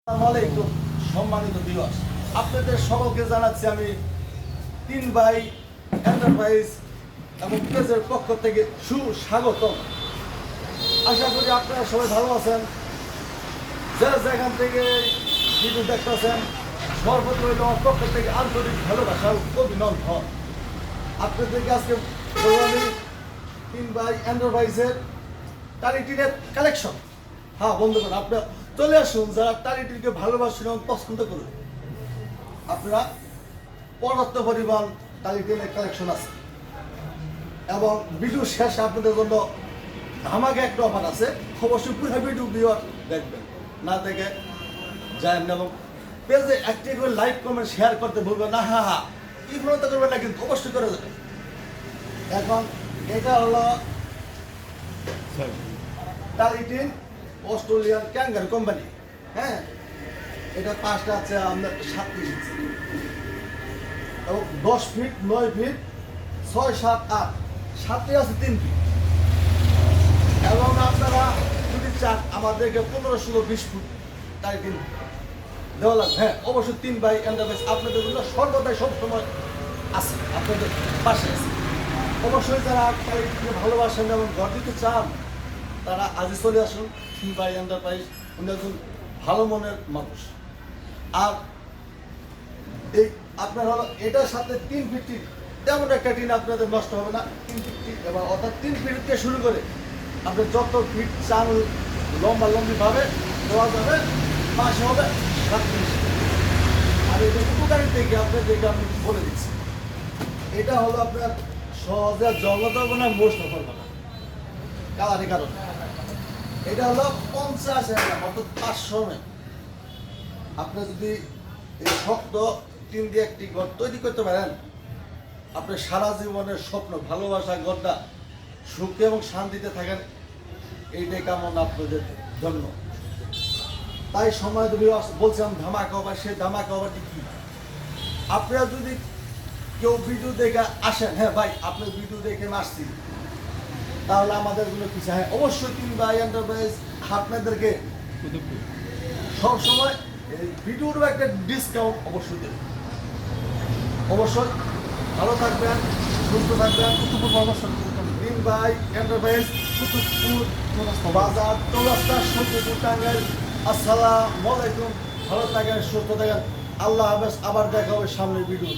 আসসালামু সম্মানিত ভিউয়ার্স, আপনাদের সকলকে জানাচ্ছি আমি 3 ভাই এন্টারপ্রাইজ এবং পেজের পক্ষ থেকে সুস্বাগতম। আশা করি আপনারা সবাই ভালো আছেন। যে যেখান থেকে ভিডিও দেখতেছেন সর্বপ্রথম আমার পক্ষ থেকে আন্তরিক ভালোবাসা ও অভিনন্দন। আপনাদেরকে আজকে বলবো আমি 3 ভাই এন্টারপ্রাইজের টালিটিনের কালেকশন। হ্যাঁ বন্ধুগণ, আপনারা চলে আসুন, যারা টালিটিকে ভালোবাসেন এবং পছন্দ করুন। আপনারা পর্যাপ্ত পরিমাণ টালিটিনের কালেকশন আছে এবং ভিডিও শেষে আপনাদের জন্য ধামাকে একটা অফার আছে। অবশ্যই পুরো ভিডিও দেখবেন, না দেখে যায় না। এবং পেজে একটি করে লাইক কমেন্ট শেয়ার করতে ভুলবেন না। হ্যাঁ, কি প্রণতা করবেন না, কিন্তু অবশ্যই করে যাবেন। এখন এটা হলো টালিটিন অস্ট্রেলিয়ান ক্যাঙ্গার কোম্পানি। হ্যাঁ, এটা 5টা আছে আপনার 37 ইঞ্চি এবং 10 ফিট 9 ফিট 6 7 8 7টি আছে 3 ফিট। এবং আপনারা যদি চান আমাদেরকে 15 16 20 ফুট টাইটিন দেওয়া লাগবে। হ্যাঁ, অবশ্যই 3 ভাই এন্টারপ্রাইজ আপনাদের জন্য সর্বদাই সবসময় আছে, আপনাদের পাশে আছে। অবশ্যই যারা টাইটিনকে ভালোবাসেন এবং ঘর দিতে চান তারা আজই চলে আসুন 3 ভাই এন্টারপ্রাইজ। উনি একজন ভালো মনের মানুষ। আর এই আপনার হলো এটার সাথে 3 ফিট তেমন একটা টিন আপনাদের নষ্ট হবে না। 3 ফিট এবং অর্থাৎ 3 ফিট থেকে শুরু করে আপনি যত ফিট চান লম্বা লম্বিভাবে দেওয়া যাবে। পাশে হবে 37। আর এটা উপকারী থেকে আপনাদেরকে আমি বলে দিচ্ছি, এটা হলো আপনার সহজে জগত না মোস্ট সফল বানা কালারের কারণে। এটা হলো 50 অর্থাৎ 500 ml। আপনি যদি এই শক্ত টিন দিয়ে একটি ঘর তৈরি করতে পারেন, আপনি সারা জীবনের স্বপ্ন ভালোবাসা ঘরটা সুখে এবং শান্তিতে থাকেন, এইটাই কামনা আপনাদের জন্য। তাই সময় যদি বলছিলাম ধামাকা অফার, সেই ধামাকা অফারটি কি? আপনারা যদি কেউ ভিডিও দেখে আসেন, হ্যাঁ ভাই আপনি ভিডিও দেখে আসছি, তাহলে আমাদের কোনো কিছু হ্যাঁ অবশ্যই 3 ভাই এন্টারপ্রাইজ আপনাদেরকে সবসময় এই ভিডিওর একটা ডিসকাউন্ট অবশ্যই দেবে। অবশ্যই ভালো থাকবেন, সুস্থ থাকবেন। 3 ভাই এন্টারপ্রাইজ, কুতুবপুর বাজার, চৌরাস্তা, সত্যপুর, টাঙ্গাইল। আসসালামু আলাইকুম। ভালো থাকেন, সুস্থ থাকেন। আল্লাহ হাফেজ। আবার দেখা হবে সামনের ভিডিও।